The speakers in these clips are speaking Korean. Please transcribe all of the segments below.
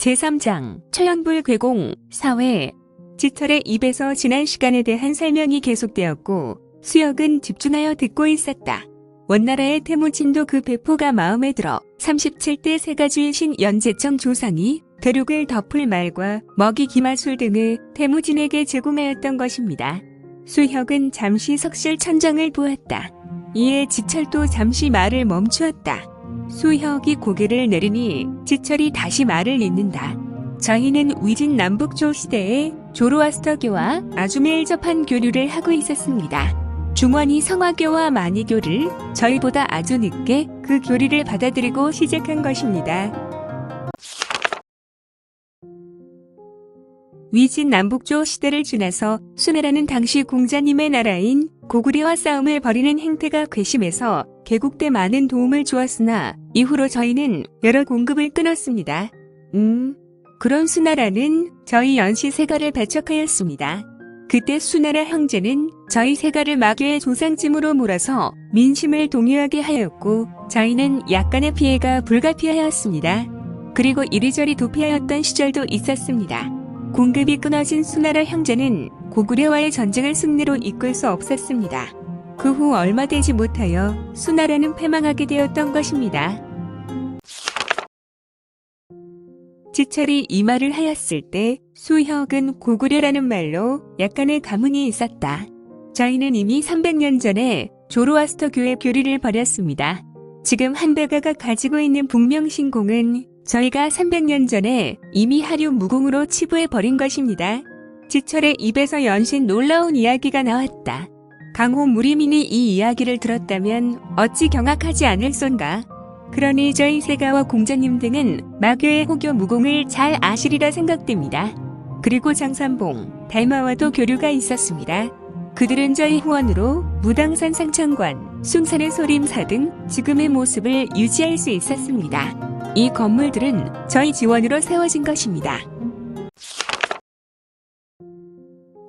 제3장 처연불 괴공 4회 지철의 입에서 지난 시간에 대한 설명이 계속되었고 수혁은 집중하여 듣고 있었다. 원나라의 태무진도 그 배포가 마음에 들어 37대 세가주이신 연제청 조상이 대륙을 덮을 말과 먹이 기마술 등을 태무진에게 제공하였던 것입니다. 수혁은 잠시 석실 천장을 보았다. 이에 지철도 잠시 말을 멈추었다. 수혁이 고개를 내리니 지철이 다시 말을 잇는다. 저희는 위진 남북조 시대에 조로아스터교와 아주 밀접한 교류를 하고 있었습니다. 중원이 성화교와 만이교를 저희보다 아주 늦게 그 교리를 받아들이고 시작한 것입니다. 위진 남북조 시대를 지나서 수나라는 당시 공자님의 나라인 고구려와 싸움을 벌이는 행태가 괘씸해서 개국때 많은 도움을 주었으나 이후로 저희는 여러 공급을 끊었습니다. 그런 수나라는 저희 연시 세가를 배척하였습니다. 그때 수나라 형제는 저희 세가를 마귀의 조상찜으로 몰아서 민심을 동요하게 하였고 저희는 약간의 피해가 불가피하였습니다. 그리고 이리저리 도피하였던 시절도 있었습니다. 공급이 끊어진 수나라 형제는 고구려와의 전쟁을 승리로 이끌 수 없었습니다. 그 후 얼마 되지 못하여 수나라는 패망하게 되었던 것입니다. 지철이 이 말을 하였을 때 수혁은 고구려라는 말로 약간의 가문이 있었다. 저희는 이미 300년 전에 조로아스터교의 교리를 버렸습니다. 지금 한백아가 가지고 있는 북명신공은 저희가 300년 전에 이미 하류 무공으로 치부해버린 것입니다. 지철의 입에서 연신 놀라운 이야기가 나왔다. 강호 무리민이 이 이야기를 들었다면 어찌 경악하지 않을손가. 그러니 저희 세가와 공자님 등은 마교의 호교 무공을 잘 아시리라 생각됩니다. 그리고 장산봉, 달마와도 교류가 있었습니다. 그들은 저희 후원으로 무당산 상천관, 숭산의 소림사 등 지금의 모습을 유지할 수 있었습니다. 이 건물들은 저희 지원으로 세워진 것입니다.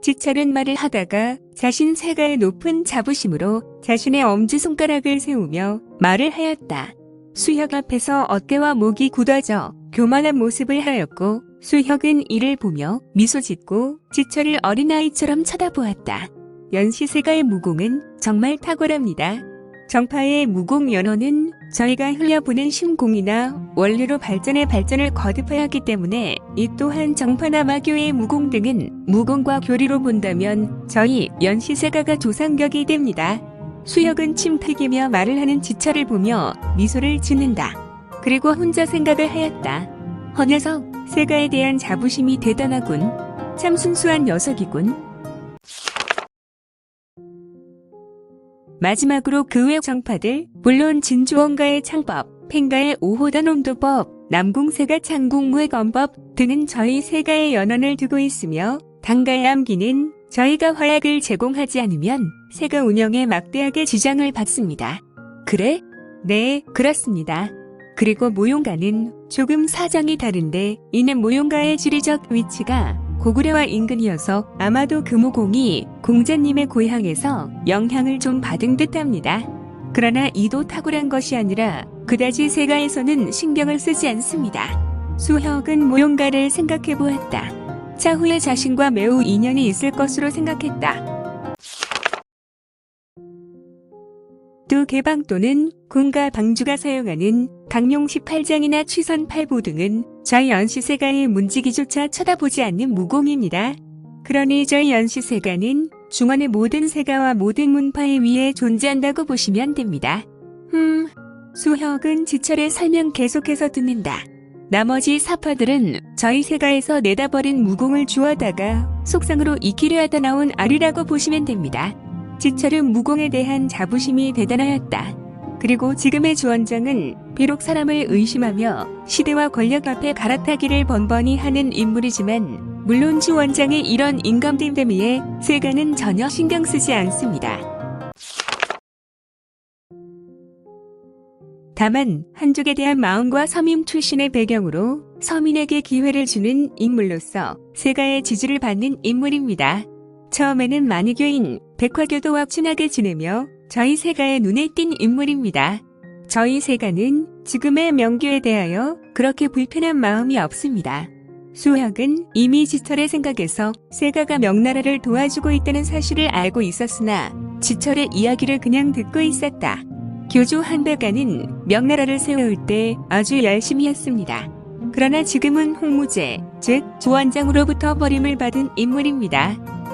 지철은 말을 하다가 자신 세가의 높은 자부심으로 자신의 엄지손가락을 세우며 말을 하였다. 수혁 앞에서 어깨와 목이 굳어져 교만한 모습을 하였고 수혁은 이를 보며 미소 짓고 지철을 어린아이처럼 쳐다보았다. 연시세가의 무공은 정말 탁월합니다. 정파의 무공 연원은 저희가 흘려보낸 심공이나 원리로 발전을 거듭하였기 때문에 이 또한 정파나 마교의 무공 등은 무공과 교리로 본다면 저희 연시세가가 조상격이 됩니다. 수혁은 침팩이며 말을 하는 지철을 보며 미소를 짓는다. 그리고 혼자 생각을 하였다. 녀석, 세가에 대한 자부심이 대단하군. 참 순수한 녀석이군. 마지막으로 그 외 정파들, 물론 진주원가의 창법, 팽가의 오호단홍도법, 남궁세가 창궁무의 건법 등은 저희 세가의 연원을 두고 있으며 당가의 암기는 저희가 화약을 제공하지 않으면 세가 운영에 막대하게 지장을 받습니다. 그래? 네, 그렇습니다. 그리고 모용가는 조금 사정이 다른데 이는 모용가의 지리적 위치가 고구려와 인근이어서 아마도 금호공이 공자님의 고향에서 영향을 좀 받은 듯합니다. 그러나 이도 탁월한 것이 아니라 그다지 세가에서는 신경을 쓰지 않습니다. 수혁은 모용가를 생각해 보았다. 차후에 자신과 매우 인연이 있을 것으로 생각했다. 또 개방도는 군과 방주가 사용하는 강용 18장이나 취선 8보 등은 저희 연시세가의 문지기조차 쳐다보지 않는 무공입니다. 그러니 저희 연시세가는 중원의 모든 세가와 모든 문파에 위에 존재한다고 보시면 됩니다. 수혁은 지철의 설명 계속해서 듣는다. 나머지 사파들은 저희 세가에서 내다버린 무공을 주워다가 속상으로 익히려 하다 나온 알이라고 보시면 됩니다. 지철은 무공에 대한 자부심이 대단하였다. 그리고 지금의 주원장은 비록 사람을 의심하며 시대와 권력 앞에 갈아타기를 번번이 하는 인물이지만 물론 주원장의 이런 인감됨에 세가는 전혀 신경 쓰지 않습니다. 다만 한족에 대한 마음과 서민 출신의 배경으로 서민에게 기회를 주는 인물로서 세가의 지지를 받는 인물입니다. 처음에는 만이교인 백화교도와 친하게 지내며 저희 세가의 눈에 띈 인물입니다. 저희 세가는 지금의 명규에 대하여 그렇게 불편한 마음이 없습니다. 수혁은 이미 지철의 생각에서 세가가 명나라를 도와주고 있다는 사실을 알고 있었으나 지철의 이야기를 그냥 듣고 있었다. 교주 한백가는 명나라를 세울 때 아주 열심히 했습니다. 그러나 지금은 홍무제, 즉 조원장으로부터 버림을 받은 인물입니다.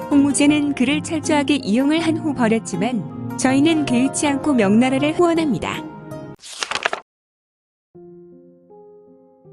홍무제는 그를 철저하게 이용을 한 후 버렸지만 저희는 개의치 않고 명나라를 후원합니다.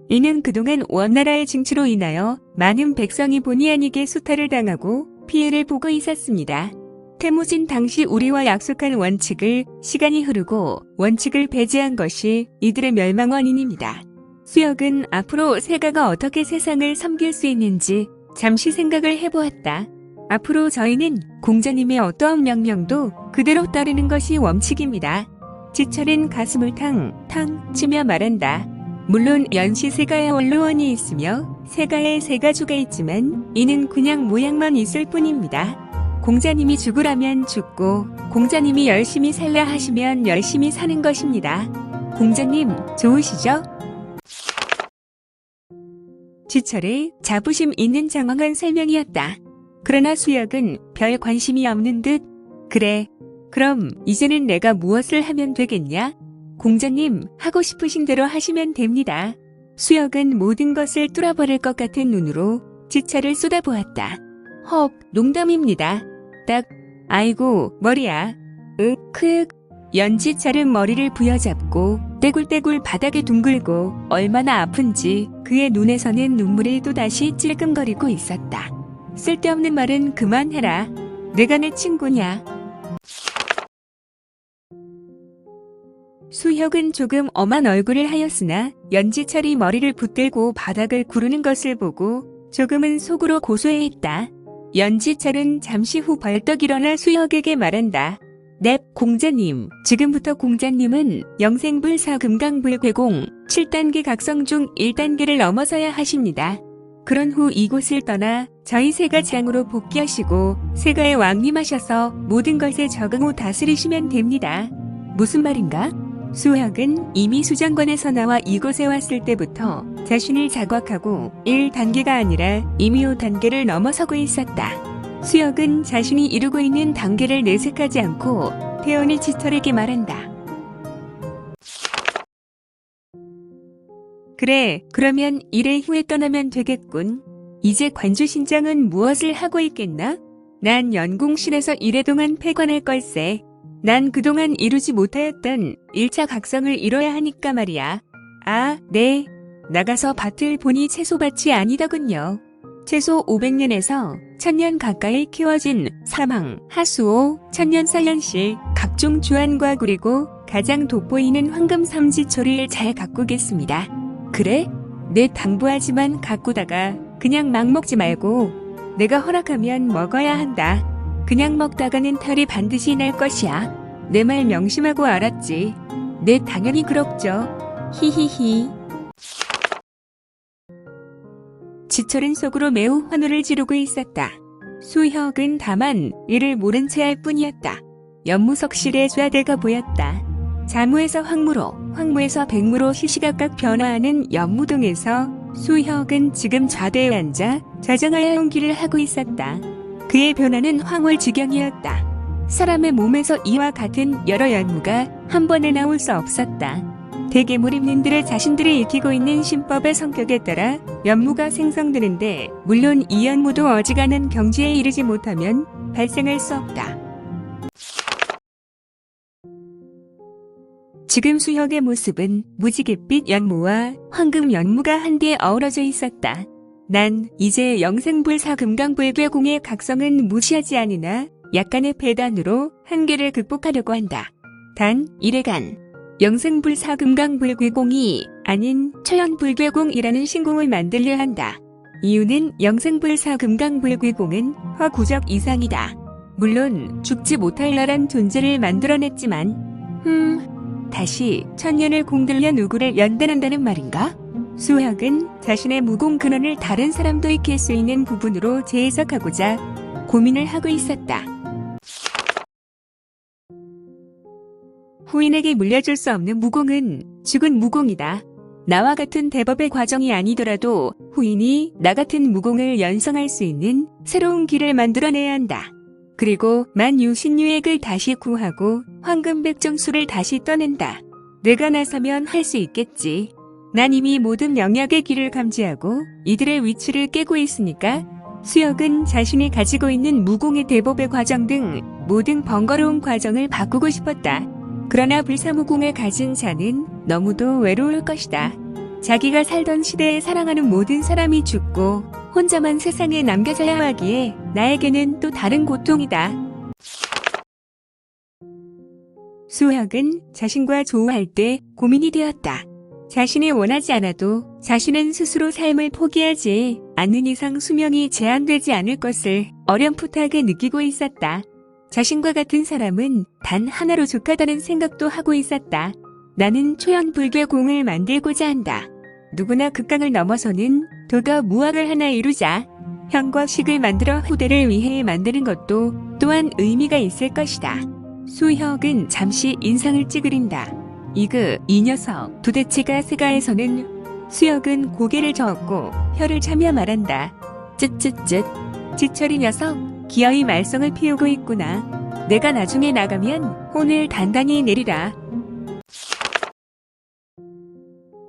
이는 그동안 원나라의 징치로 인하여 많은 백성이 본의 아니게 수탈을 당하고 피해를 보고 있었습니다. 태무진 당시 우리와 약속한 원칙을 시간이 흐르고 원칙을 배제한 것이 이들의 멸망 원인입니다. 수혁은 앞으로 세가가 어떻게 세상을 섬길 수 있는지 잠시 생각을 해보았다. 앞으로 저희는 공자님의 어떠한 명령도 그대로 따르는 것이 원칙입니다. 지철은 가슴을 탕 치며 말한다. 물론 연시 세가의 원로원이 있으며 세가의 세가주가 있지만 이는 그냥 모양만 있을 뿐입니다. 공자님이 죽으라면 죽고 공자님이 열심히 살라 하시면 열심히 사는 것입니다. 공자님 좋으시죠? 지철의 자부심 있는 장황한 설명이었다. 그러나 수혁은 별 관심이 없는 듯 그래 그럼 이제는 내가 무엇을 하면 되겠냐? 공자님 하고 싶으신 대로 하시면 됩니다. 수혁은 모든 것을 뚫어버릴 것 같은 눈으로 지철을 쏟아보았다. 헉 농담입니다. 딱 아이고 머리야. 크 연지철은 머리를 부여잡고 떼굴떼굴 바닥에 둥글고 얼마나 아픈지 그의 눈에서는 눈물이 또다시 찔끔거리고 있었다. 쓸데없는 말은 그만해라. 내가 내 친구냐. 수혁은 조금 엄한 얼굴을 하였으나 연지철이 머리를 붙들고 바닥을 구르는 것을 보고 조금은 속으로 고소해했다. 연지철은 잠시 후 벌떡 일어나 수혁에게 말한다. 넵 공자님, 지금부터 공자님은 영생불사금강불괴공 7단계 각성 중 1단계를 넘어서야 하십니다. 그런 후 이곳을 떠나 저희 세가장으로 복귀하시고 세가에 왕림하셔서 모든 것에 적응 후 다스리시면 됩니다. 무슨 말인가? 수혁은 이미 수장관에서 나와 이곳에 왔을 때부터 자신을 자각하고 1단계가 아니라 이미 5단계를 넘어서고 있었다. 수혁은 자신이 이루고 있는 단계를 내색하지 않고 태연히 지철에게 말한다. 그래, 그러면 1회 후에 떠나면 되겠군. 이제 관주신장은 무엇을 하고 있겠나? 난 연궁실에서 1회 동안 폐관할 걸세. 난 그동안 이루지 못하였던 1차 각성을 이뤄야 하니까 말이야. 아, 네. 나가서 밭을 보니 채소밭이 아니더군요. 최소 500년에서 1000년 가까이 키워진 사망, 하수오, 천년살연실, 각종 주안과 그리고 가장 돋보이는 황금 삼지초를 잘 가꾸겠습니다. 그래? 내 당부하지만 가꾸다가 그냥 막 먹지 말고 내가 허락하면 먹어야 한다. 그냥 먹다가는 탈이 반드시 날 것이야. 내 말 명심하고 알았지? 네, 당연히 그렇죠. 히히히. 지철은 속으로 매우 환호를 지르고 있었다. 수혁은 다만 이를 모른 채 할 뿐이었다. 연무석실의 좌대가 보였다. 자무에서 황무로, 황무에서 백무로 시시각각 변화하는 연무동에서 수혁은 지금 좌대에 앉아 좌정하여 연기를 하고 있었다. 그의 변화는 황홀지경이었다. 사람의 몸에서 이와 같은 여러 연무가 한 번에 나올 수 없었다. 대개무림님들의 자신들이 익히고 있는 신법의 성격에 따라 연무가 생성되는데 물론 이 연무도 어지간한 경지에 이르지 못하면 발생할 수 없다. 지금 수혁의 모습은 무지갯빛 연무와 황금 연무가 한디에 어우러져 있었다. 난 이제 영생불사금강불괴공의 각성은 무시하지 않으나 약간의 배단으로 한계를 극복하려고 한다. 단 1회간 영생불사금강불괴공이 아닌 초연불괴공이라는 신공을 만들려 한다. 이유는 영생불사금강불괴공은 허구적 이상이다. 물론 죽지 못할 나란 존재를 만들어냈지만 다시 천년을 공들여 누구를 연단한다는 말인가? 수혁은 자신의 무공 근원을 다른 사람도 익힐 수 있는 부분으로 재해석하고자 고민을 하고 있었다. 후인에게 물려줄 수 없는 무공은 죽은 무공이다. 나와 같은 대법의 과정이 아니더라도 후인이 나 같은 무공을 연성할 수 있는 새로운 길을 만들어내야 한다. 그리고 만유신유액을 다시 구하고 황금백정수를 다시 떠낸다. 내가 나서면 할 수 있겠지. 난 이미 모든 영역의 길을 감지하고 이들의 위치를 깨고 있으니까 수혁은 자신이 가지고 있는 무공의 대법의 과정 등 모든 번거로운 과정을 바꾸고 싶었다. 그러나 불사무공을 가진 자는 너무도 외로울 것이다. 자기가 살던 시대에 사랑하는 모든 사람이 죽고 혼자만 세상에 남겨져야 하기에 나에게는 또 다른 고통이다. 수혁은 자신과 조우할 때 고민이 되었다. 자신이 원하지 않아도 자신은 스스로 삶을 포기하지 않는 이상 수명이 제한되지 않을 것을 어렴풋하게 느끼고 있었다. 자신과 같은 사람은 단 하나로 족하다는 생각도 하고 있었다. 나는 초연불교 공을 만들고자 한다. 누구나 극강을 넘어서는 도가 무학을 하나 이루자. 형과 식을 만들어 후대를 위해 만드는 것도 또한 의미가 있을 것이다. 수혁은 잠시 인상을 찌그린다. 이 녀석 도대체가 세가에서는 수혁은 고개를 저었고 혀를 차며 말한다. 쯧쯧쯧. 지철이 녀석 기어이 말썽을 피우고 있구나. 내가 나중에 나가면 혼을 단단히 내리라.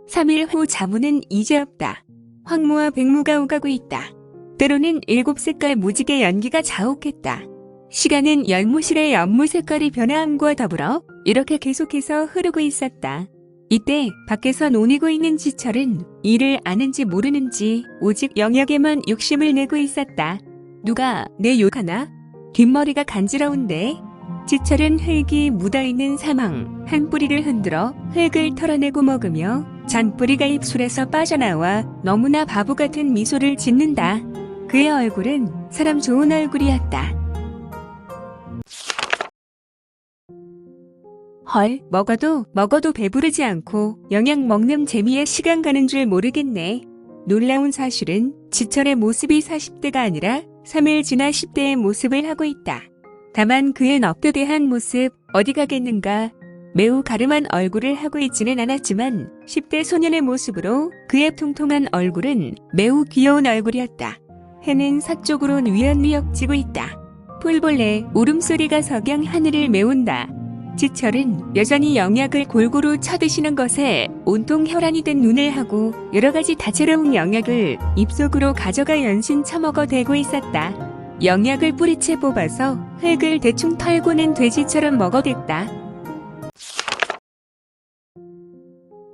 3일 후 자문은 이제 없다. 황무와 백무가 오가고 있다. 때로는 7색깔 무지개 연기가 자욱했다. 시간은 연무실의 연무 색깔이 변화함과 더불어 이렇게 계속해서 흐르고 있었다. 이때 밖에서 논이고 있는 지철은 이를 아는지 모르는지 오직 영역에만 욕심을 내고 있었다. 누가 내 욕하나? 뒷머리가 간지러운데? 지철은 흙이 묻어있는 사망 한 뿌리를 흔들어 흙을 털어내고 먹으며 잔뿌리가 입술에서 빠져나와 너무나 바보 같은 미소를 짓는다. 그의 얼굴은 사람 좋은 얼굴이었다. 헐, 먹어도 배부르지 않고 영양 먹는 재미에 시간 가는 줄 모르겠네. 놀라운 사실은 지철의 모습이 40대가 아니라 3일 지나 10대의 모습을 하고 있다. 다만 그의 넙대대한 모습 어디 가겠는가. 매우 가름한 얼굴을 하고 있지는 않았지만 10대 소년의 모습으로 그의 통통한 얼굴은 매우 귀여운 얼굴이었다. 해는 서쪽으로 위험위역 지고 있다. 풀벌레 울음소리가 석양 하늘을 메운다. 지철은 여전히 영약을 골고루 쳐드시는 것에 온통 혈안이 된 눈을 하고 여러 가지 다채로운 영약을 입속으로 가져가 연신 처먹어 대고 있었다. 영약을 뿌리채 뽑아서 흙을 대충 털고는 돼지처럼 먹어댔다.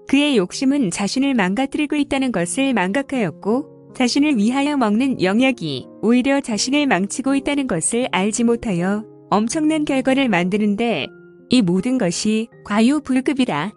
그의 욕심은 자신을 망가뜨리고 있다는 것을 망각하였고 자신을 위하여 먹는 영약이 오히려 자신을 망치고 있다는 것을 알지 못하여 엄청난 결과를 만드는데 이 모든 것이 과유불급이라.